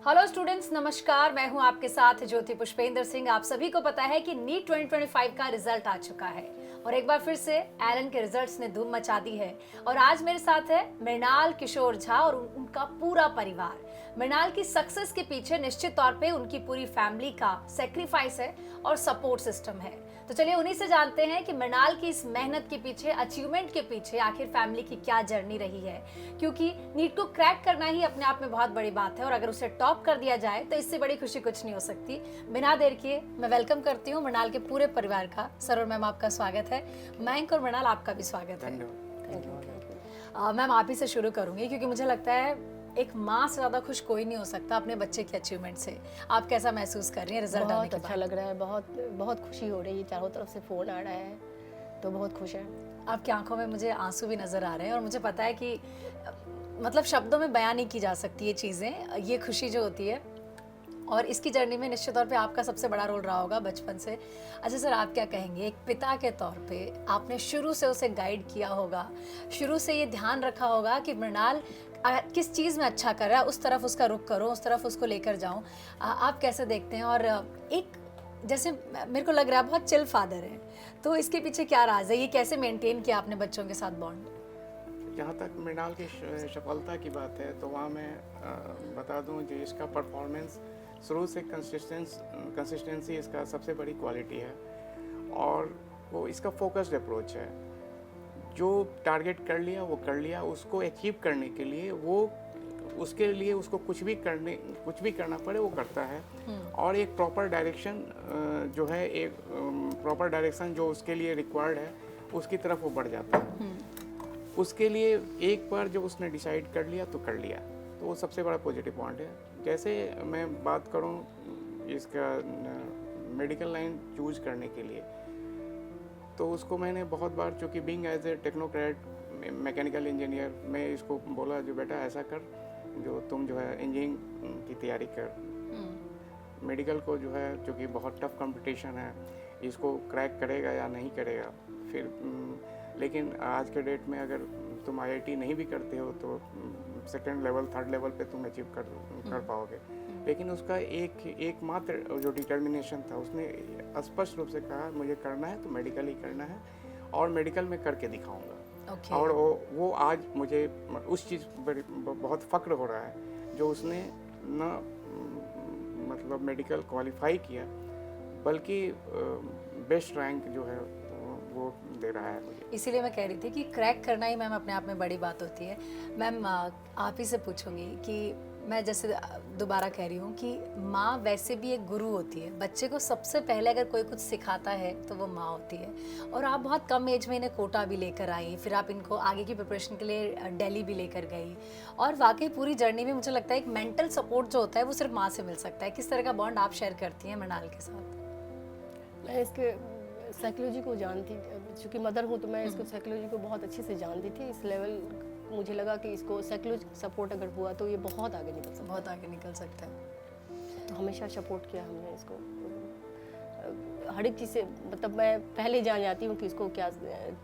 Hello students, नमस्कार। मैं हूं आपके साथ ज्योति पुष्पेंद्र सिंह। आप सभी को पता है कि नीट 2025 का रिजल्ट आ चुका है और एक बार फिर से एलन के रिजल्ट्स ने धूम मचा दी है। और आज मेरे साथ है मृणाल किशोर झा और उनका पूरा परिवार। मृणाल की सक्सेस के पीछे निश्चित तौर पे उनकी पूरी फैमिली का सेक्रीफाइस है और सपोर्ट सिस्टम है। तो चलिए उन्हीं से जानते हैं कि मृणाल की इस मेहनत के पीछे, अचीवमेंट के पीछे आखिर फैमिली की क्या जर्नी रही है। क्योंकि नीट को क्रैक करना ही अपने आप में बहुत बड़ी बात है और अगर उसे टॉप कर दिया जाए तो इससे बड़ी खुशी कुछ नहीं हो सकती। बिना देर किए मैं वेलकम करती हूँ मृणाल के पूरे परिवार का। सर और मैम, आपका स्वागत है। मयंक और मृणाल, आपका भी स्वागत है। मैम, आप ही से शुरू करूंगी क्योंकि मुझे लगता है एक माँ से ज़्यादा खुश कोई नहीं हो सकता अपने बच्चे के अचीवमेंट से। आप कैसा महसूस कर रही हैं रिजल्ट आने के बाद? बहुत अच्छा लग रहा है, बहुत बहुत खुशी हो रही है। चारों तरफ से फ़ोन आ रहा है तो बहुत खुश है। आपकी आंखों में मुझे आंसू भी नज़र आ रहे हैं और मुझे पता है कि मतलब शब्दों में बयान नहीं की जा सकती ये चीज़ें, ये खुशी जो होती है। और इसकी जर्नी में निश्चित तौर पे आपका सबसे बड़ा रोल रहा होगा बचपन से। अच्छा सर, आप क्या कहेंगे एक पिता के तौर पे? आपने शुरू से उसे गाइड किया होगा, शुरू से ये ध्यान रखा होगा कि मृणाल किस चीज़ में अच्छा कर रहा है, उस तरफ उसका रुख करो, उस तरफ उसको लेकर जाऊँ। आप कैसे देखते हैं? और एक जैसे मेरे को लग रहा है बहुत चिल फादर है, तो इसके पीछे क्या राज है? ये कैसे मेंटेन किया आपने बच्चों के साथ बॉन्ड? जहाँ तक मृणाल की सफलता की बात है तो वहाँ मैं बता दूँ जो इसका परफॉर्मेंस शुरू से कंसिस्टेंसी इसका सबसे बड़ी क्वालिटी है और वो इसका फोकस्ड अप्रोच है। जो टारगेट कर लिया वो कर लिया, उसको अचीव करने के लिए वो उसके लिए उसको कुछ भी करना पड़े वो करता है। और एक प्रॉपर डायरेक्शन जो है, एक प्रॉपर डायरेक्शन जो उसके लिए रिक्वायर्ड है उसकी तरफ वो बढ़ जाता है। उसके लिए एक बार जब उसने डिसाइड कर लिया तो कर लिया, तो वो सबसे बड़ा पॉजिटिव पॉइंट है। जैसे मैं बात करूं इसका मेडिकल लाइन चूज करने के लिए, तो उसको मैंने बहुत बार, चूँकि being as a technocrat mechanical engineer, मैं इसको बोला जो बेटा ऐसा कर, जो तुम जो है इंजीनियरिंग की तैयारी कर, मेडिकल को जो है चूँकि बहुत टफ कंपटीशन है, इसको क्रैक करेगा या नहीं करेगा। फिर लेकिन आज के डेट में अगर तुम आईआईटी नहीं भी करते हो तो सेकंड लेवल, थर्ड लेवल पे तुम अचीव कर पाओगे। लेकिन उसका एकमात्र जो डिटर्मिनेशन था, उसने स्पष्ट रूप से कहा मुझे करना है तो मेडिकल ही करना है और मेडिकल में करके दिखाऊंगा। और वो आज मुझे उस चीज़ पर बहुत फ़ख्र हो रहा है जो उसने न मतलब मेडिकल क्वालिफाई किया, बल्कि बेस्ट रैंक जो है वो दे रहा है मुझे। इसीलिए मैं कह रही थी कि क्रैक करना ही मैम अपने आप में बड़ी बात होती है। मैम, आप ही से पूछूंगी कि मैं जैसे दोबारा कह रही हूँ कि माँ वैसे भी एक गुरु होती है। बच्चे को सबसे पहले अगर कोई कुछ सिखाता है तो वो माँ होती है। और आप बहुत कम एज में इन्हें कोटा भी लेकर आई, फिर आप इनको आगे की प्रिपरेशन के लिए दिल्ली भी लेकर गई। और वाकई पूरी जर्नी में मुझे लगता है एक मेंटल सपोर्ट जो होता है वो सिर्फ माँ से मिल सकता है। किस तरह का बॉन्ड आप शेयर करती हैं मृणाल के साथ? मैं इसके साइकोलॉजी को जानती, चूँकि मदर हूँ तो मैं इसको साइकोलॉजी को बहुत अच्छे से जानती थी। इस लेवल मुझे लगा कि इसको साइकोलॉजी सपोर्ट अगर हुआ तो ये बहुत आगे निकल सकता है। बहुत आगे निकल सकता है। तो हमेशा सपोर्ट किया हमने इसको हर एक चीज़ से। मतलब मैं पहले जान जाती हूँ कि इसको क्या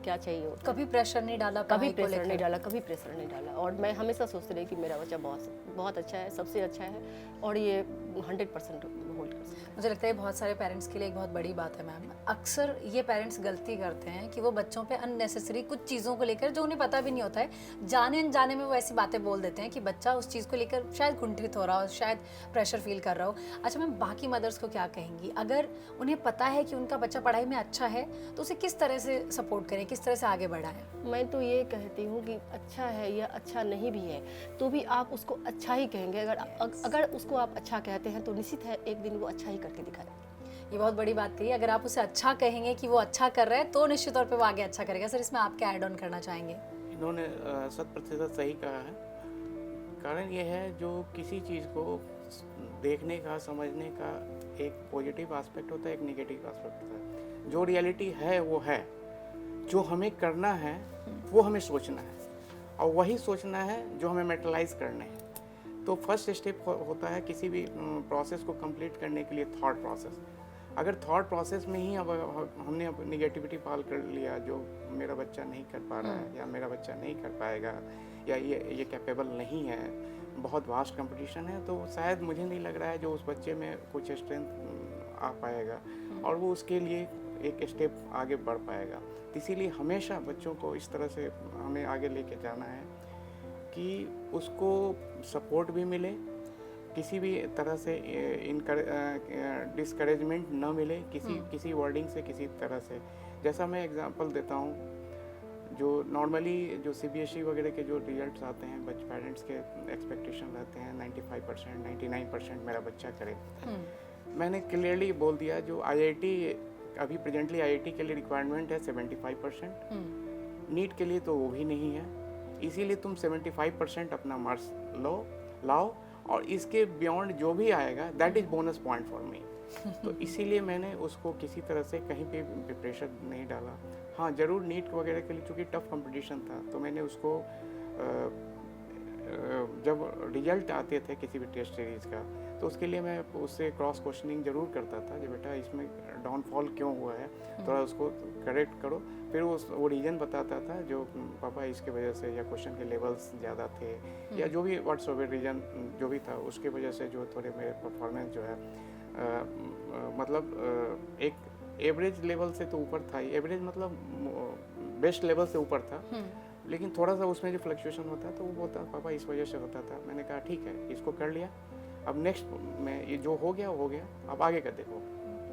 क्या चाहिए होता है। कभी प्रेशर नहीं डाला? कभी प्रेशर नहीं डाला, कभी प्रेशर नहीं डाला। और मैं हमेशा सोचती रही कि मेरा बच्चा बहुत अच्छा है, सबसे अच्छा है और ये 100% होल्ड कर सकता है। मुझे लगता है बहुत सारे पेरेंट्स के लिए एक बहुत बड़ी बात है मैम। अक्सर ये पेरेंट्स गलती करते हैं कि वो बच्चों पे अननेसेसरी कुछ चीज़ों को लेकर, जो उन्हें पता भी नहीं होता है, जाने अनजाने में वो ऐसी बातें बोल देते हैं कि बच्चा उस चीज़ को लेकर शायद कुंठित हो रहा हो, शायद प्रेशर फील कर रहा हो। अच्छा मैम, बाकी मदर्स को क्या कहेंगी अगर उन्हें पता है कि उनका बच्चा पढ़ाई में अच्छा है तो उसे किस तरह से सपोर्ट करें, किस तरह से आगे बढ़ाएं? मैं तो ये कहती हूँ कि अच्छा है या अच्छा नहीं भी है तो भी आप उसको अच्छा ही कहेंगे। अगर उसको आप अच्छा कहते हैं तो निश्चित है एक दिन वो अच्छा ही करके दिखाएगा। ये बहुत बड़ी बात कही। अगर आप उसे अच्छा कहेंगे कि वो अच्छा कर रहा है तो निश्चित तौर पे वो आगे अच्छा करेगा। सर, इसमें आप क्या ऐड ऑन करना चाहेंगे? इन्होंने 100% सही कहा है। कारण ये है, जो किसी चीज़ को देखने का, समझने का एक पॉजिटिव एस्पेक्ट होता है, एक नेगेटिव एस्पेक्ट होता है। जो रियलिटी है वो है, जो हमें करना है वो हमें सोचना है और वही सोचना है जो हमें मेटलाइज करना है। तो फर्स्ट स्टेप होता है किसी भी प्रोसेस को कंप्लीट करने के लिए थॉट प्रोसेस। अगर थॉट प्रोसेस में ही अब हमने अब निगेटिविटी पाल कर लिया, जो मेरा बच्चा नहीं कर पा रहा है या मेरा बच्चा नहीं कर पाएगा या ये कैपेबल नहीं है, बहुत वास्ट कंपटीशन है, तो शायद मुझे नहीं लग रहा है जो उस बच्चे में कुछ स्ट्रेंथ आ पाएगा और वो उसके लिए एक स्टेप आगे बढ़ पाएगा। तो इसीलिए हमेशा बच्चों को इस तरह से हमें आगे लेके जाना है कि उसको सपोर्ट भी मिले, किसी भी तरह से डिस्करेजमेंट न मिले, किसी वर्डिंग से, किसी तरह से। जैसा मैं एग्जांपल देता हूँ, जो नॉर्मली जो CBSE वगैरह के जो रिजल्ट्स आते हैं, पेरेंट्स के एक्सपेक्टेशन रहते हैं 95%, 99% मेरा बच्चा करे। मैंने क्लियरली बोल दिया जो IIT अभी प्रेजेंटली IIT के लिए रिक्वायरमेंट है 75%, नीट के लिए तो वो भी नहीं है। इसीलिए तुम 75% अपना मार्क्स लाओ और इसके बियॉन्ड जो भी आएगा that is bonus point for me. तो इसीलिए मैंने उसको किसी तरह से कहीं पे प्रेशर नहीं डाला। हाँ, ज़रूर नीट वगैरह के लिए चूँकि टफ कंपटीशन था, तो मैंने उसको जब रिजल्ट आते थे किसी भी टेस्ट सीरीज़ का, तो उसके लिए मैं उससे क्रॉस क्वेश्चनिंग ज़रूर करता था कि बेटा इसमें डाउनफॉल क्यों हुआ है, थोड़ा उसको करेक्ट करो। फिर वो रीज़न बताता था जो पापा इसके वजह से, या क्वेश्चन के लेवल्स ज़्यादा थे, या जो भी व्हाट्सएवर रीज़न जो भी था उसके वजह से जो थोड़े मेरे परफॉर्मेंस जो है मतलब एक एवरेज लेवल से तो ऊपर था ही, एवरेज मतलब बेस्ट लेवल से ऊपर था, लेकिन थोड़ा सा उसमें जो फ्लक्चुएशन होता तो वो बोलता पापा इस वजह से होता था। मैंने कहा ठीक है, इसको कर लिया, अब नेक्स्ट में ये जो हो गया हो गया, अब आगे का देखो।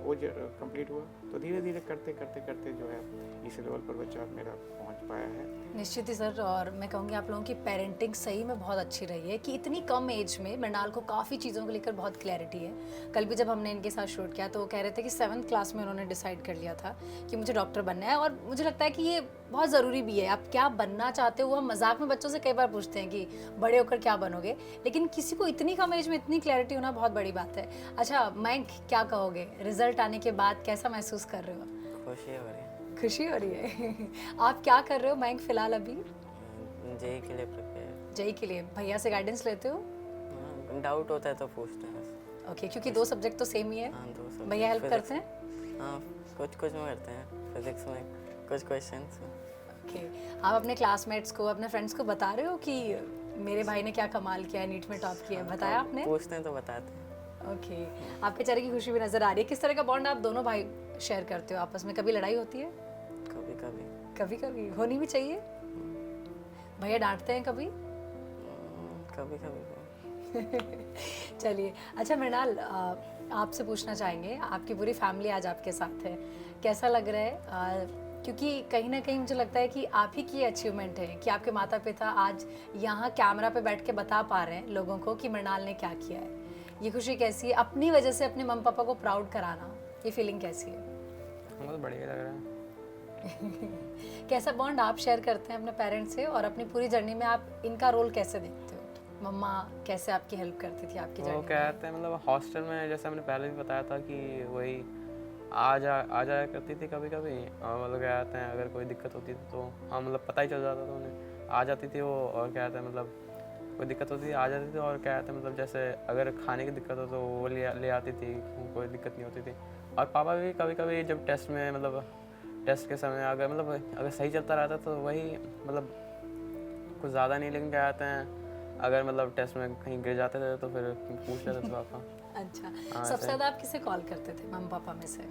वो जो कंप्लीट हुआ तो धीरे धीरे करते करते करते जो है इस लेवल पर बच्चा मेरा पहुंच पाया है। निश्चित ही सर, और मैं कहूँगी आप लोगों की पेरेंटिंग सही में बहुत अच्छी रही है कि इतनी कम एज में मृणाल को काफ़ी चीज़ों को लेकर बहुत क्लैरिटी है। कल भी जब हमने इनके साथ शूट किया तो वो कह रहे थे कि 7th क्लास में उन्होंने डिसाइड कर लिया था कि मुझे डॉक्टर बनना है, और मुझे लगता है कि ये बहुत ज़रूरी भी है। आप क्या बनना चाहते हो, वो हम मजाक में बच्चों से कई बार पूछते हैं कि बड़े होकर क्या बनोगे, लेकिन किसी को इतनी कम एज में इतनी क्लैरिटी होना बहुत बड़ी बात है। अच्छा मयंक, क्या कहोगे, रिजल्ट आने के बाद कैसा महसूस कर रहे हो? खुशी हो रही है। खुशी हो रही है। आप क्या कर रहे हो मयंक फिलहाल अभी? जेई के लिए प्रिपेयर। जेई के लिए भैया से गाइडेंस लेते हो? डाउट होता है तो पूछते हैं। ओके, क्योंकि 2 सब्जेक्ट तो सेम ही है। हाँ, 2 सब्जेक्ट। भैया हेल्प करते हैं? हाँ, कुछ में करते हैं, फिजिक्स में कुछ क्वेश्चंस। ओके, आप अपने क्लासमेट्स को, अपने फ्रेंड्स को बता रहे हो कि मेरे भाई ने क्या कमाल किया है, नीट में टॉप किया है? बताया आपने? पूछते हैं तो बताते हैं। ओके, आपके चेहरे की खुशी भी नजर आ रही है। किस तरह का बॉन्ड आप दोनों भाई शेयर करते हो आपस में? कभी लड़ाई होती है? कभी कभी। कभी कभी होनी भी चाहिए। भैया डांटते हैं कभी? कभी कभी। चलिए, अच्छा मृणाल, आपसे पूछना चाहेंगे, आपकी पूरी फैमिली आज आपके साथ है, कैसा लग रहा है? क्योंकि कहीं ना कहीं मुझे लगता है कि आप ही की अचीवमेंट है कि आपके माता पिता आज यहाँ कैमरा पे बैठ के बता पा रहे हैं लोगों को कि मृणाल ने क्या किया है। ये खुशी कैसी है, अपनी वजह से अपने मम्मी पापा को प्राउड कराना, ये फीलिंग कैसी है? हमको तो बढ़िया लग रहा है। कैसा बॉन्ड आप शेयर करते हैं अपने पेरेंट्स से, और अपनी पूरी जर्नी में आप इनका रोल कैसे देखते हो? मम्मा कैसे आपकी हेल्प करती थी आपकी जर्नी वो में? कहते हैं मतलब हॉस्टल में, जैसे हमने पहले भी बताया था कि वही आ जाया करती थी कभी कभी, और मतलब क्या कहते हैं अगर कोई दिक्कत होती थी तो हाँ मतलब पता ही चल जाता था उन्हें, आ जाती थी वो, और क्या कहते हैं मतलब कोई दिक्कत होती थी आ जाती थी, और क्या कहते हैं मतलब जैसे अगर खाने की दिक्कत हो तो वो ले आती थी, कोई दिक्कत नहीं होती थी। और पापा भी कभी कभी जब टेस्ट में मतलब टेस्ट के समय अगर सही चलता रहता तो वही मतलब कुछ ज़्यादा नहीं, लेकिन क्या कहते हैं अगर मतलब टेस्ट में कहीं गिर जाते थे तो फिर पूछ लेते थे पापा। अच्छा, हाँ, सबसे ऐसे। ज़्यादा आप किसे कॉल करते थे मम्मी पापा में से?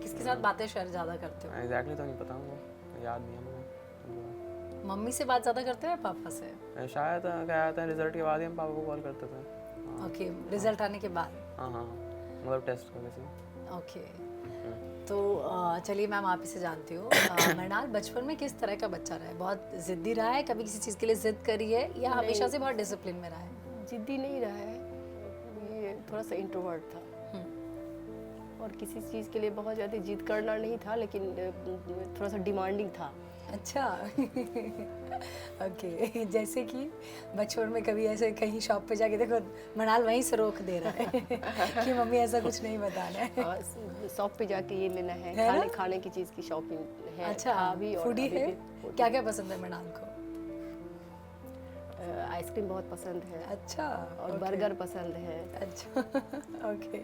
किसके साथ बातें शेयर ज़्यादा करते हो? एग्जैक्टली तो नहीं पता हमको, याद नहीं है मुझे। मम्मी से बात ज़्यादा करते हो या पापा से? शायद क्या कहते हैं रिजल्ट के बाद ही हम पापा को कॉल करते थे। ओके, रिजल्ट आने के बाद? हाँ हाँ, मतलब टेस्ट को वैसे। ओके, तो चलिए मैम आप इसे जानती हो, मृणाल बचपन में किस तरह का बच्चा रहा है? बहुत ज़िद्दी रहा है, कभी किसी चीज़ के लिए ज़िद करी है, या हमेशा से बहुत डिसिप्लिन में रहा है? जिद्दी नहीं रहा है, ये थोड़ा सा इंट्रोवर्ट था, और किसी चीज़ के लिए बहुत ज़्यादा जिद करना नहीं था, लेकिन थोड़ा सा डिमांडिंग था। अच्छा। ओके, जैसे कि बचपन में कभी ऐसे कहीं शॉप पे जाके देखो मृणाल वहीं से रोक दे रहा है कि मम्मी ऐसा कुछ नहीं बताना है। शॉप पे जाके ये लेना है, है ना? खाने की चीज़ की शॉपिंग है। अच्छा, अभी और फूडी अभी है? भी क्या क्या पसंद है मृणाल को? आइसक्रीम बहुत पसंद है, अच्छा, और ओके। बर्गर पसंद है। अच्छा। ओके,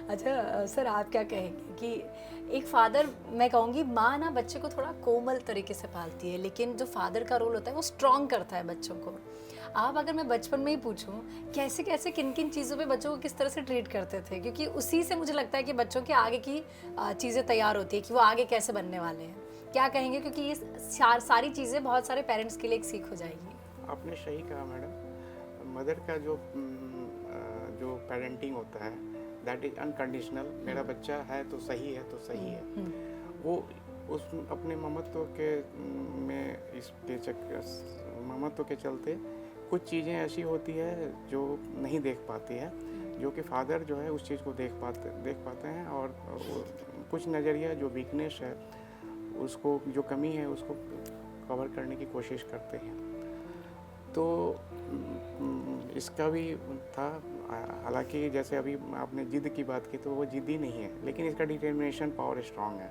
अच्छा सर आप क्या कहेंगे कि एक फादर, मैं कहूँगी माँ ना बच्चे को थोड़ा कोमल तरीके से पालती है, लेकिन जो फादर का रोल होता है वो स्ट्रॉन्ग करता है बच्चों को। आप अगर मैं बचपन में ही पूछूं कैसे कैसे किन किन चीज़ों पे बच्चों को किस तरह से ट्रीट करते थे, क्योंकि उसी से मुझे लगता है कि बच्चों के आगे की चीज़ें तैयार होती है कि वो आगे कैसे बनने वाले हैं। क्या कहेंगे, क्योंकि ये सारी चीज़ें बहुत सारे पेरेंट्स के लिए एक सीख हो जाएगी। आपने सही कहा मैडम। मदर का जो पेरेंटिंग होता है दैट इज अनकंडीशनल। मेरा बच्चा है तो सही है, तो सही है। वो उस अपने ममत्व के में इसके ममत्व के चलते कुछ चीज़ें ऐसी होती है जो नहीं देख पाती है, जो कि फादर जो है उस चीज़ को देख पाते हैं, और कुछ नज़रिया जो वीकनेस है उसको, जो कमी है उसको कवर करने की कोशिश करते हैं। तो इसका भी था। हालांकि जैसे अभी आपने जिद की बात की तो वो जिद्दी नहीं है, लेकिन इसका डिटर्मिनेशन पावर स्ट्रांग है।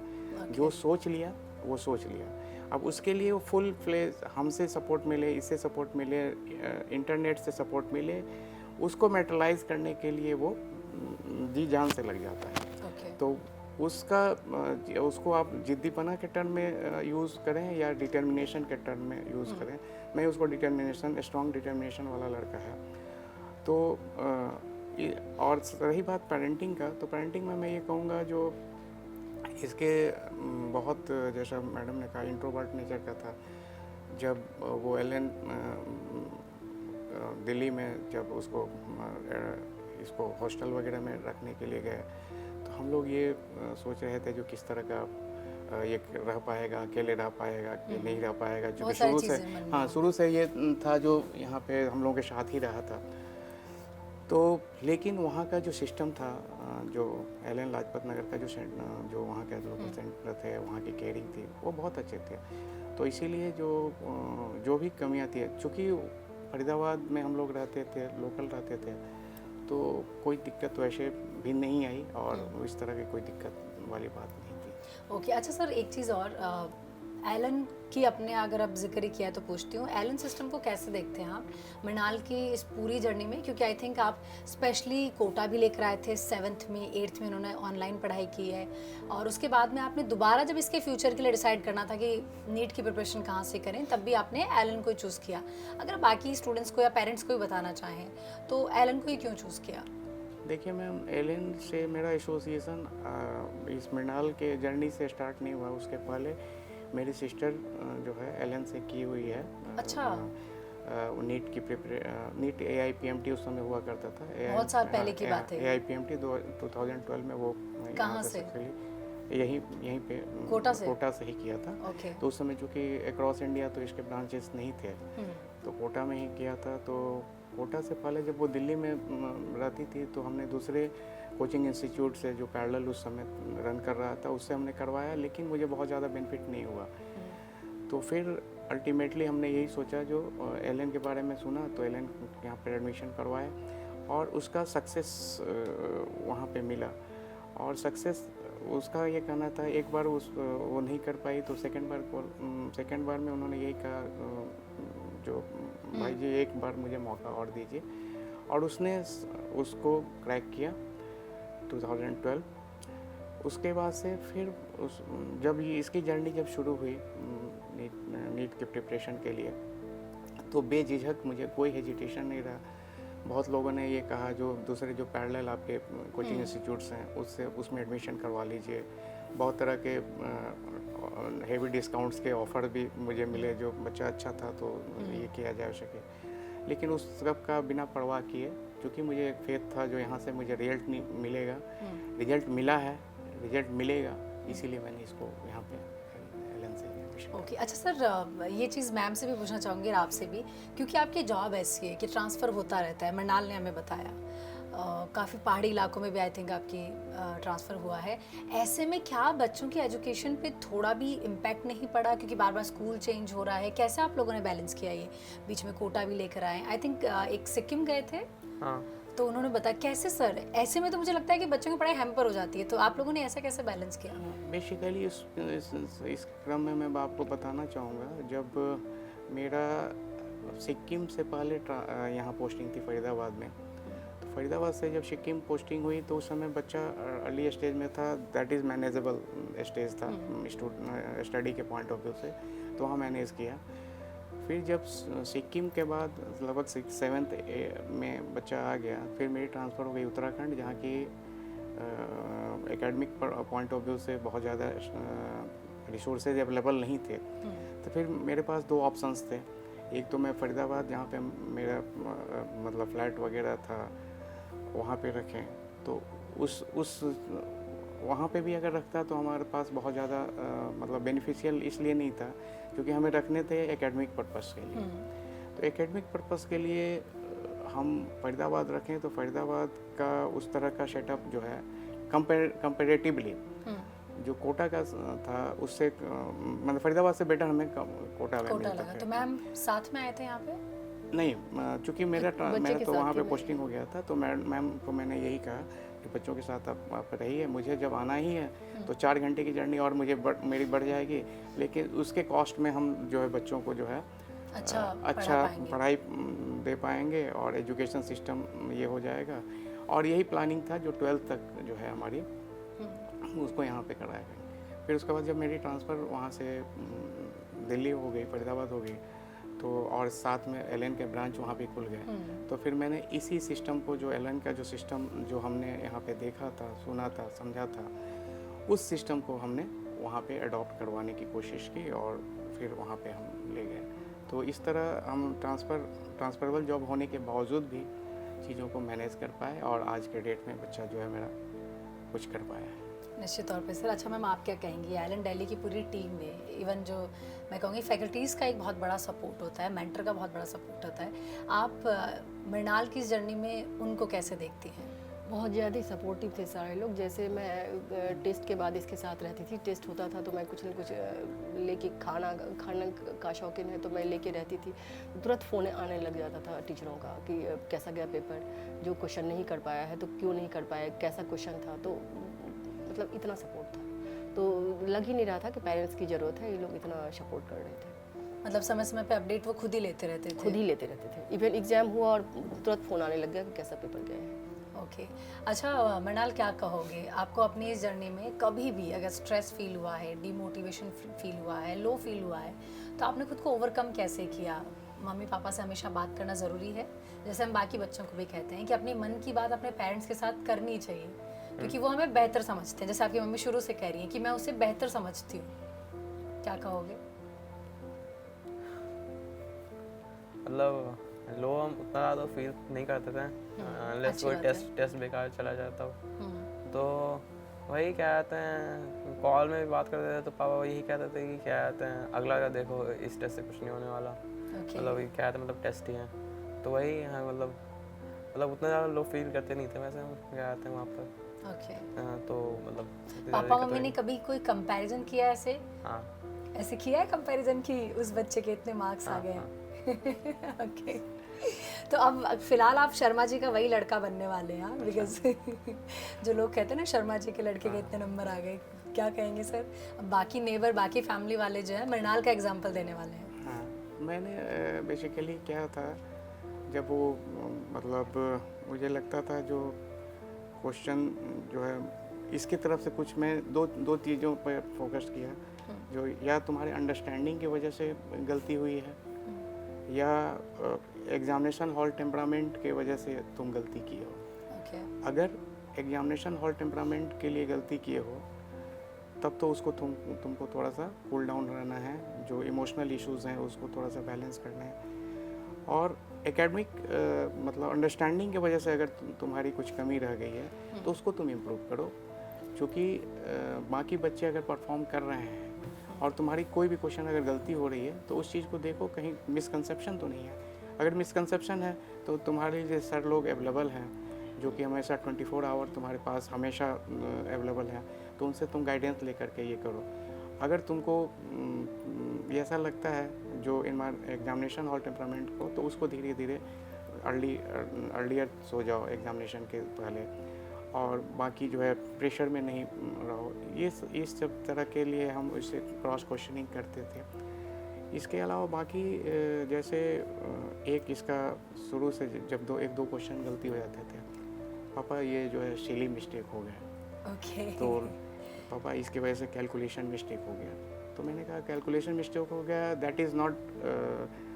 जो सोच लिया वो सोच लिया। अब उसके लिए वो फुल फ्लेज हमसे सपोर्ट मिले, इससे सपोर्ट मिले, इंटरनेट से सपोर्ट मिले, उसको मेटलाइज करने के लिए वो जी जान से लग जाता है। तो उसको आप जिद्दीपना के टर्म में यूज़ करें या डिटर्मिनेशन के टर्म में यूज़ करें। मैं उसको डिटर्मिनेशन, स्ट्रॉन्ग डिटर्मिनेशन वाला लड़का है। तो और रही बात पेरेंटिंग का, तो पेरेंटिंग में मैं ये कहूँगा जो इसके बहुत, जैसा मैडम ने कहा, इंट्रोवर्ट नेचर का था। जब वो एलन दिल्ली में जब इसको हॉस्टल वगैरह में रखने के लिए गए, तो हम लोग ये सोच रहे थे जो किस तरह का ये रह पाएगा, अकेले रह पाएगा कि नहीं रह पाएगा, जो शुरू से ये था जो यहाँ पे हम लोगों के साथ ही रहा था। तो लेकिन वहाँ का जो सिस्टम था, जो एलन लाजपत नगर का जो वहाँ के लोकल सेंटर थे, वहाँ की केयरिंग थी, वो बहुत अच्छे थे। तो इसीलिए जो भी कमियाँ थी, चूँकि फरीदाबाद में हम लोग रहते थे, लोकल रहते थे, तो कोई दिक्कत तो ऐसे भी नहीं आई, और इस तरह की कोई दिक्कत वाली बात नहीं थी। ओके, अच्छा सर, एक चीज़ और, एलन की अपने अगर आप जिक्र ही किया है तो पूछती हूँ, एलन सिस्टम को कैसे देखते हैं आप मृणाल की इस पूरी जर्नी में? क्योंकि आई थिंक आप स्पेशली कोटा भी लेकर आए थे, 7th में 8th में उन्होंने ऑनलाइन पढ़ाई की है, और उसके बाद में आपने दोबारा जब इसके फ्यूचर के लिए डिसाइड करना था कि नीट की प्रिपरेशन कहाँ से करें, तब भी आपने एलन को चूज़ किया। अगर बाकी स्टूडेंट्स को या पेरेंट्स को भी बताना चाहें तो एलन को ही क्यों चूज़ किया? देखिए मैम, एलन से मेरा एसोसिएशन इस मृणाल के जर्नी से स्टार्ट नहीं हुआ। उसके पहले मेरी सिस्टर जो है एलन से की हुई है। अच्छा। नीट की नीट AIPMT उस समय हुआ करता था। बहुत साल पहले की बात है। AIPMT 2012 में वो कहाँ से? यहीं पे कोटा से ही किया था। तो उस समय चूँकि अक्रॉस इंडिया तो इसके ब्रांचेस नहीं थे, तो कोटा में ही किया था। तो कोटा से पहले जब वो दिल्ली में रहती थी, तो हमने दूसरे कोचिंग इंस्टीट्यूट से जो पैरेलल उस समय रन कर रहा था, उससे हमने करवाया, लेकिन मुझे बहुत ज़्यादा बेनिफिट नहीं हुआ। तो फिर अल्टीमेटली हमने यही सोचा, जो एलन के बारे में सुना, तो एलन यहाँ पर एडमिशन करवाया, और उसका सक्सेस वहाँ पे मिला। और सक्सेस उसका ये कहना था, एक बार वो नहीं कर पाई, तो सेकेंड बार में उन्होंने यही कहा, जो भाई जी एक बार मुझे मौका और दीजिए, और उसने उसको क्रैक किया 2012। उसके बाद से फिर जब ये इसकी जर्नी जब शुरू हुई नीट के प्रिपरेशन के लिए, तो बेझिझक मुझे कोई हेजिटेशन नहीं रहा। बहुत लोगों ने ये कहा, जो दूसरे जो पैरेलल आपके कोचिंग इंस्टीट्यूट्स हैं उसमें एडमिशन करवा लीजिए। बहुत तरह के हेवी डिस्काउंट्स के ऑफ़र भी मुझे मिले, जो बच्चा अच्छा था तो ये किया जा सके। लेकिन उस सब का बिना परवाह किए, क्योंकि मुझे एक फेथ था जो यहाँ से मुझे रिजल्ट नहीं मिलेगा, रिजल्ट मिला है, रिजल्ट मिलेगा, इसीलिए मैंने इसको यहाँ पे एलन से एडमिशन। ओके, अच्छा सर, ये चीज़ मैम से भी पूछना चाहूँगी और आपसे भी, क्योंकि आपकी जॉब ऐसी है कि ट्रांसफ़र होता रहता है। मृणाल ने हमें बताया काफ़ी पहाड़ी इलाकों में भी आई थिंक आपकी ट्रांसफ़र हुआ है। ऐसे में क्या बच्चों की एजुकेशन पे थोड़ा भी इम्पैक्ट नहीं पड़ा, क्योंकि बार बार स्कूल चेंज हो रहा है? कैसे आप लोगों ने बैलेंस किया ये? बीच में कोटा भी लेकर आए, आई थिंक एक सिक्किम गए थे। हाँ, तो उन्होंने बताया कैसे सर, ऐसे में तो मुझे लगता है कि बच्चों की पढ़ाई हैम्पर हो जाती है, तो आप लोगों ने ऐसा कैसे बैलेंस किया? बेसिकली इस क्रम में मैं आपको बताना चाहूँगा, जब मेरा सिक्किम से पहले यहाँ पोस्टिंग थी फरीदाबाद में, तो फरीदाबाद से जब सिक्किम पोस्टिंग हुई, तो उस समय बच्चा अर्ली स्टेज में था, दैट इज़ मैनेजेबल स्टेज था स्टडी के पॉइंट ऑफ व्यू से, तो वहाँ मैनेज किया। फिर जब सिक्किम के बाद लगभग 7th में बच्चा आ गया, फिर मेरी ट्रांसफ़र हो गई उत्तराखंड, जहाँ की एकेडमिक पॉइंट ऑफ व्यू से बहुत ज़्यादा रिसोर्सेज अवेलेबल नहीं थे। तो फिर मेरे पास 2 ऑप्शंस थे। एक तो मैं फरीदाबाद, जहाँ पे मेरा मतलब फ्लैट वगैरह था, वहाँ पे रखें, तो उस वहाँ पे भी अगर रखता तो हमारे पास बहुत ज़्यादा मतलब बेनिफिशियल इसलिए नहीं था क्योंकि हमें रखने थे एकेडमिक पर्पस के लिए। तो एकेडमिक पर्पस के लिए हम फरीदाबाद रखें तो फरीदाबाद का उस तरह का सेटअप जो है कंपेरेटिवली जो कोटा का था उससे मतलब फरीदाबाद से बेटर हमें कोटा में मिलता लगा। था। तो मैम साथ में आए थे यहाँ पे? नहीं, चूँकि मेरा के तो साथ वहाँ ही पे मैं- पोस्टिंग हो गया था, तो मैम को मैंने यही कहा कि बच्चों के साथ आप रहिए, मुझे जब आना ही है तो 4 घंटे की जर्नी और मेरी बढ़ जाएगी, लेकिन उसके कॉस्ट में हम जो है बच्चों को जो है अच्छा पढ़ाई दे पाएंगे और एजुकेशन सिस्टम ये हो जाएगा। और यही प्लानिंग था जो 12th तक जो है हमारी उसको यहाँ पे कराया गया। फिर उसके बाद जब मेरी ट्रांसफ़र वहाँ से दिल्ली हो गई, फरीदाबाद हो गई, तो और साथ में एलएन के ब्रांच वहाँ पे खुल गए, तो फिर मैंने इसी सिस्टम को जो एलएन का जो सिस्टम जो हमने यहाँ पे देखा था, सुना था, समझा था, उस सिस्टम को हमने वहाँ पे अडॉप्ट करवाने की कोशिश की और फिर वहाँ पे हम ले गए। तो इस तरह हम ट्रांसफरेबल जॉब होने के बावजूद भी चीज़ों को मैनेज कर पाए और आज के डेट में बच्चा जो है मेरा कुछ कर पाया है। निश्चित तौर पे सर। अच्छा मैम, आप क्या कहेंगी एलन दिल्ली की पूरी टीम में, इवन जो मैं कहूँगी फैकल्टीज़ का एक बहुत बड़ा सपोर्ट होता है, मेंटर का बहुत बड़ा सपोर्ट होता है, आप मृणाल की जर्नी में उनको कैसे देखती हैं? बहुत ज़्यादा ही सपोर्टिव थे सारे लोग। जैसे मैं टेस्ट के बाद इसके साथ रहती थी, टेस्ट होता था तो मैं कुछ न कुछ लेके खाना का शौकीन है तो मैं लेके रहती थी। तुरंत फ़ोन आने लग जाता था टीचरों का कि कैसा गया पेपर, जो क्वेश्चन नहीं कर पाया है तो क्यों नहीं कर पाया, कैसा क्वेश्चन था, तो मतलब इतना सपोर्ट था। तो लग ही नहीं रहा था कि पेरेंट्स की ज़रूरत है, ये लोग इतना सपोर्ट कर रहे थे। मतलब समय समय पे अपडेट वो खुद ही लेते रहते थे? खुद ही लेते रहते थे। इवन एग्ज़ाम हुआ और तुरंत फ़ोन आने लग गया कि कैसा पेपर गया है। ओके। अच्छा मृणाल, क्या कहोगे, आपको अपनी इस जर्नी में कभी भी अगर स्ट्रेस फील हुआ है, डिमोटिवेशन फील हुआ है, लो फील हुआ है, तो आपने खुद को ओवरकम कैसे किया? मम्मी पापा से हमेशा बात करना ज़रूरी है, जैसे हम बाकी बच्चों को भी कहते हैं कि अपने मन की बात अपने पेरेंट्स के साथ करनी चाहिए क्योंकि वो हमें बेहतर समझते हैं। जैसे आपकी मम्मी शुरू से कह रही हैं कि मैं उसे बेहतर समझती हूँ, क्या कहोगे? मतलब लो हम उतना ज़्यादा फील नहीं करते थे, अनलेस कोई टेस्ट बेकार चला जाता हो। तो वही क्या कहते हैं, कॉल में भी बात करते थे तो पापा वही कहते थे कि क्या कहते हैं अगला का देखो, इस टेस्ट से कुछ नहीं होने वाला, मतलब क्या कहते हैं मतलब टेस्ट ही है। तो वही है, मतलब उतना ज़्यादा लो फील करते नहीं थे वैसे हम क्या कहते हैं वहाँ पर। ओके। तो मतलब पापा मम्मी ने कभी कोई कंपैरिजन किया ऐसे? हाँ, ऐसे किया है कंपैरिजन की उस बच्चे के इतने मार्क्स आ गए? ओके। तो अब फिलहाल आप शर्मा जी का वही लड़का बनने वाले हैं, बिकॉज जो लोग कहते हैं ना शर्मा जी के लड़के के इतने नंबर आ गए, क्या कहेंगे सर? अब बाकी नेबर, बाकी फैमिली वाले जो है मृणाल का एग्जाम्पल देने वाले हैं। हाँ, मैंने बेसिकली क्या था, जब वो मतलब मुझे लगता था जो क्वेश्चन जो है इसकी तरफ से कुछ मैं दो चीज़ों पर फोकस किया, जो या तुम्हारे अंडरस्टैंडिंग की वजह से गलती हुई है या एग्जामिनेशन हॉल टेम्परामेंट की वजह से तुम गलती किए हो। ओके। अगर एग्जामिनेशन हॉल टेम्परामेंट के लिए गलती किए हो तब तो उसको तुमको थोड़ा सा कूल डाउन रहना है, जो इमोशनल इश्यूज़ हैं उसको थोड़ा सा बैलेंस करना है। और एकेडमिक मतलब अंडरस्टैंडिंग की वजह से अगर तुम्हारी कुछ कमी रह गई है तो उसको तुम इम्प्रूव करो, क्योंकि बाकी बच्चे अगर परफॉर्म कर रहे हैं और तुम्हारी कोई भी क्वेश्चन अगर गलती हो रही है तो उस चीज़ को देखो, कहीं मिसकंसेप्शन तो नहीं है। अगर मिसकंसेप्शन है तो तुम्हारे लिए सर लोग अवेलेबल हैं जो कि हमेशा 24 आवर तुम्हारे पास हमेशा अवेलेबल हैं, तो उनसे तुम गाइडेंस लेकर के ये करो। अगर तुमको ऐसा लगता है जो एग्जामिनेशन हॉल टेम्परामेंट को, तो उसको धीरे धीरे अर्लियर सो जाओ एग्जामिनेशन के पहले, और बाकी जो है प्रेशर में नहीं रहो। इस सब तरह के लिए हम इसे क्रॉस क्वेश्चनिंग करते थे। इसके अलावा बाकी जैसे एक इसका शुरू से जब एक दो क्वेश्चन गलती हो जाते थे, पापा ये जो है सिली मिस्टेक हो गया, ओके। तो पापा इसकी वजह से कैलकुलेशन मिस्टेक हो गया। तो मैंने कहा कैलकुलेशन मिस्टेक हो गया, दैट इज़ नॉट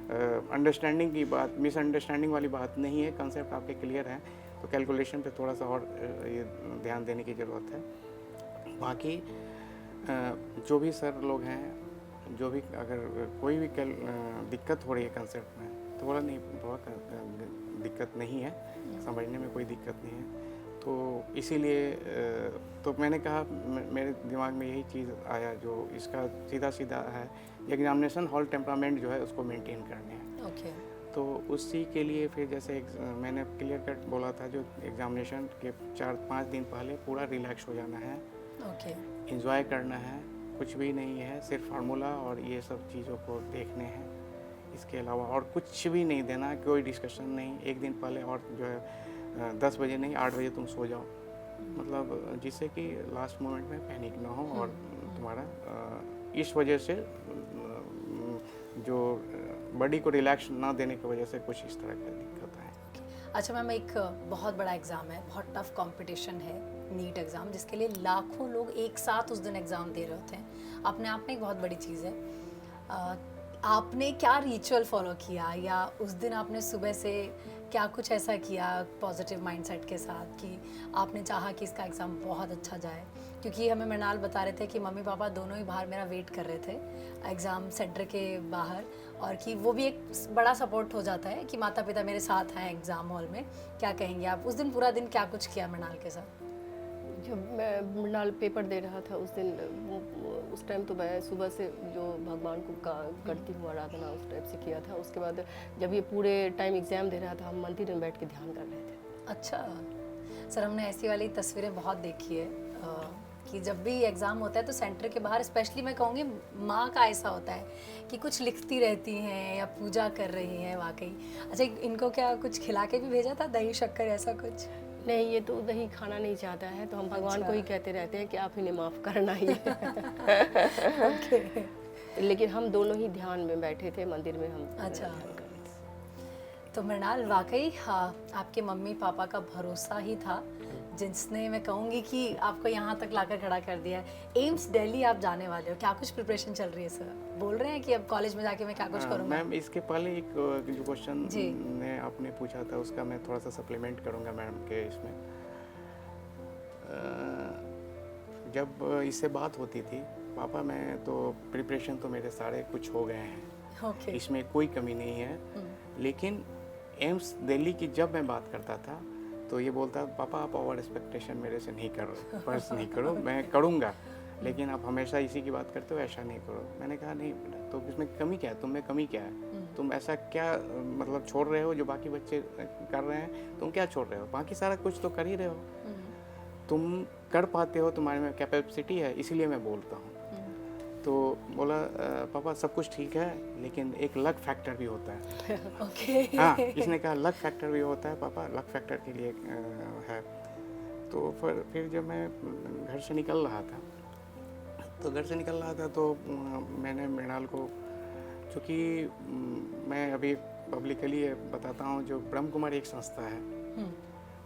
अंडरस्टैंडिंग की बात, मिसअंडरस्टैंडिंग वाली बात नहीं है, कंसेप्ट आपके क्लियर हैं, तो कैलकुलेशन पे थोड़ा सा और ये ध्यान देने की ज़रूरत है। बाकी जो भी सर लोग हैं, जो भी अगर कोई भी दिक्कत हो रही है कंसेप्ट में, तो बोला नहीं बहुत दिक्कत नहीं है, समझने में कोई दिक्कत नहीं है। तो इसीलिए तो मैंने कहा मेरे दिमाग में यही चीज़ आया जो इसका सीधा सीधा है, एग्जामिनेशन हॉल टेम्परामेंट जो है उसको मेंटेन करने हैं। ओके। तो उसी के लिए फिर जैसे मैंने क्लियर कट बोला था, जो एग्जामिनेशन के 4-5 दिन पहले पूरा रिलैक्स हो जाना है, ओके। एंजॉय करना है, कुछ भी नहीं है, सिर्फ फार्मूला और ये सब चीज़ों को देखने हैं, इसके अलावा और कुछ भी नहीं देना, कोई डिस्कशन नहीं। एक दिन पहले और जो है 10 बजे नहीं 8 बजे तुम सो जाओ, मतलब जिससे कि लास्ट मोमेंट में पैनिक ना हो और तुम्हारा इस वजह से जो बॉडी को रिलैक्स ना देने की वजह से कुछ इस तरह की दिक्कत है। अच्छा मैम, एक बहुत बड़ा एग्ज़ाम है, बहुत टफ कंपटीशन है नीट एग्ज़ाम, जिसके लिए लाखों लोग एक साथ उस दिन एग्ज़ाम दे रहे होते हैं, अपने आप में एक बहुत बड़ी चीज़ है। आपने क्या रिचुअल फॉलो किया, या उस दिन आपने सुबह से क्या कुछ ऐसा किया पॉजिटिव माइंडसेट के साथ कि आपने चाहा कि इसका एग्ज़ाम बहुत अच्छा जाए? क्योंकि हमें मृणाल बता रहे थे कि मम्मी पापा दोनों ही बाहर मेरा वेट कर रहे थे एग्ज़ाम सेंटर के बाहर, और कि वो भी एक बड़ा सपोर्ट हो जाता है कि माता पिता मेरे साथ हैं एग्ज़ाम हॉल में। क्या कहेंगे आप, उस दिन पूरा दिन क्या कुछ किया मृणाल के साथ? जब मैं मृणाल पेपर दे रहा था उस दिन, उस टाइम तो मैं सुबह से जो भगवान को करती हूँ आराधना, उस टाइप से किया था। उसके बाद जब ये पूरे टाइम एग्ज़ाम दे रहा था, हम मंदिर में बैठ के ध्यान कर रहे थे। अच्छा सर, हमने ऐसी वाली तस्वीरें बहुत देखी है कि जब भी एग्ज़ाम होता है तो सेंटर के बाहर, स्पेशली मैं कहूँगी माँ का ऐसा होता है कि कुछ लिखती रहती हैं या पूजा कर रही हैं वाकई। अच्छा, इनको क्या कुछ खिला के भी भेजा था, दही शक्कर ऐसा कुछ? नहीं, ये तो दही खाना नहीं चाहता है, तो हम भगवान को ही कहते रहते हैं कि आप इन्हें माफ़ करना ही लेकिन हम दोनों ही ध्यान में बैठे थे मंदिर में, हम अच्छा। ध्यान कर रहे थे। तो मृणाल, वाकई हाँ, आपके मम्मी पापा का भरोसा ही था जिसने, मैं कहूँगी कि आपको यहाँ तक लाकर खड़ा कर दिया है। एम्स दिल्ली आप जाने वाले हो, क्या कुछ प्रिपरेशन चल रही है सर? बोल रहे हैं कि अब कॉलेज में जाके मैं क्या कुछ करूँगा? मैम, इसके पहले एक जो क्वेश्चन जी। ने आपने पूछा था उसका मैं थोड़ा सा सप्लीमेंट करूँगा मैम के इसमें। जब इससे बात होती थी, पापा मैं तो प्रिपरेशन तो मेरे सारे कुछ हो गए हैं, ओके। इसमें कोई कमी नहीं है, लेकिन एम्स दिल्ली की जब मैं बात करता था तो ये बोलता, पापा आप ओवर एक्सपेक्टेशन मेरे से नहीं करो, बस नहीं करो, मैं करूँगा, लेकिन आप हमेशा इसी की बात करते हो, ऐसा नहीं करो। मैंने कहा नहीं, तो इसमें कमी क्या है, तुम में कमी क्या है, तुम ऐसा क्या मतलब छोड़ रहे हो जो बाकी बच्चे कर रहे हैं, तुम क्या छोड़ रहे हो, बाकी सारा कुछ तो कर ही रहे हो, तुम कर पाते हो, तुम्हारे में कैपेसिटी है, इसीलिए मैं बोलता हूँ। तो बोला पापा सब कुछ ठीक है, लेकिन एक लक फैक्टर भी होता है। ओके। हाँ, इसने कहा लक फैक्टर भी होता है पापा, लक फैक्टर के लिए है। तो फिर जब मैं घर से निकल रहा था, तो मैंने मृणाल को, चूँकि मैं अभी पब्लिकली बताता हूँ, जो ब्रह्म कुमारी एक संस्था है,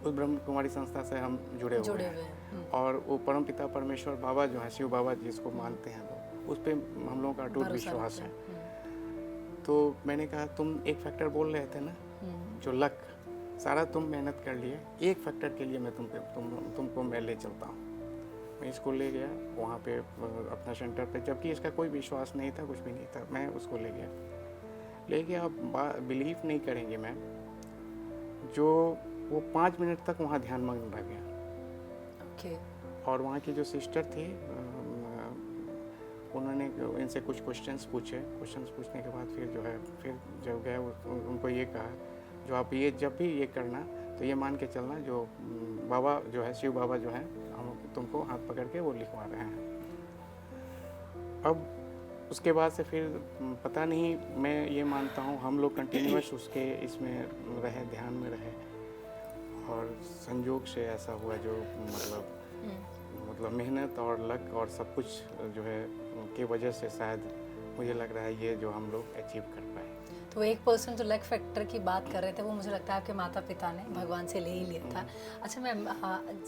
उस ब्रह्म कुमारी संस्था से हम जुड़े हुए हैं, और वो परम पिता परमेश्वर बाबा जो है, शिव बाबा जिसको मानते हैं लोग, उस पर हम लोगों का अटूट विश्वास है। तो मैंने कहा तुम एक फैक्टर बोल रहे थे ना, जो लक, सारा तुम मेहनत कर लिए, एक फैक्टर के लिए मैं तुमको मैं ले चलता हूँ। मैं इसको ले गया वहाँ पे अपना सेंटर पे, जबकि इसका कोई विश्वास नहीं था, कुछ भी नहीं था, मैं उसको ले गया। आप बिलीव नहीं करेंगे मैम, जो वो 5 मिनट तक वहाँ ध्यान मग्न रह गया। ओके। और वहाँ की जो सिस्टर थी, उन्होंने इनसे कुछ क्वेश्चंस पूछे, पूछने के बाद फिर जब गए उनको ये कहा, जो आप ये जब भी ये करना तो ये मान के चलना, जो बाबा जो है, शिव बाबा जो है, हम तुमको हाथ पकड़ के वो लिखवा रहे हैं। अब उसके बाद से फिर पता नहीं, मैं ये मानता हूँ हम लोग कंटिन्यूअस उसके इसमें रहे, ध्यान में रहे, और संयोग से ऐसा हुआ जो मतलब मेहनत और लक और सब कुछ जो है के वजह से शायद मुझे लग रहा है ये जो हम लोग अचीव कर पाए। वो 1% जो लक फैक्टर की बात कर रहे थे वो मुझे लगता है आपके माता पिता ने भगवान से ले ही लिया था। अच्छा मैम,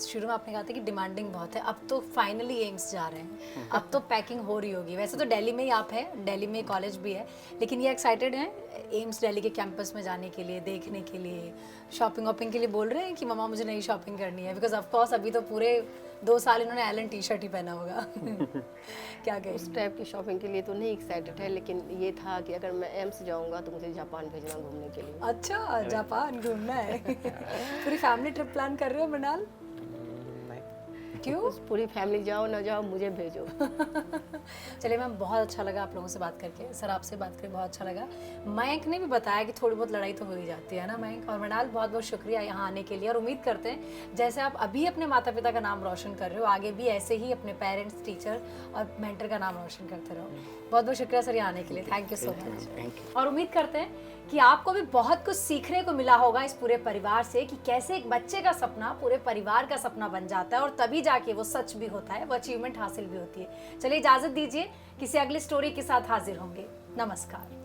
शुरू में आपने कहा था कि डिमांडिंग बहुत है, अब तो फाइनली एम्स जा रहे हैं, अब तो पैकिंग हो रही होगी। वैसे तो दिल्ली में ही आप हैं, दिल्ली में कॉलेज भी है, लेकिन ये एक्साइटेड हैं एम्स दिल्ली के कैंपस में जाने के लिए, देखने के लिए, शॉपिंग वॉपिंग के लिए बोल रहे हैं कि मम्मा मुझे नई शॉपिंग करनी है? बिकॉज ऑफ कोर्स अभी तो पूरे 2 साल इन्होंने एलन टी शर्ट ही पहना होगा। क्या कहें? उस टाइप की शॉपिंग के लिए तो नहीं एक्साइटेड है, लेकिन ये था कि अगर मैं एम्स जाऊंगा तो मुझे जापान भेजना घूमने के लिए। अच्छा, जापान घूमना है। पूरी फैमिली ट्रिप प्लान कर रहे हो मृणाल? नहीं, क्यों? उस पूरी फैमिली जाओ ना जाओ, मुझे भेजो। चलिए मैम, बहुत अच्छा लगा आप लोगों से बात करके, सर आपसे बात करके बहुत अच्छा लगा। मयंक ने भी बताया कि थोड़ी बहुत लड़ाई तो हो ही जाती है ना मयंक। और मृणाल, बहुत बहुत शुक्रिया यहाँ आने के लिए, और उम्मीद करते हैं जैसे आप अभी अपने माता पिता का नाम रोशन कर रहे हो, आगे भी ऐसे ही अपने पेरेंट्स, टीचर और मेंटर का नाम रोशन करते रहो। बहुत बहुत शुक्रिया सर यहाँ आने के लिए, thank you so much. Thank you. और उम्मीद करते हैं कि आपको भी बहुत कुछ सीखने को मिला होगा इस पूरे परिवार से, कि कैसे एक बच्चे का सपना पूरे परिवार का सपना बन जाता है और तभी जाके वो सच भी होता है, वो अचीवमेंट हासिल भी होती है। चलिए इजाजत दीजिए, किसी अगली स्टोरी के साथ हाजिर होंगे। नमस्कार।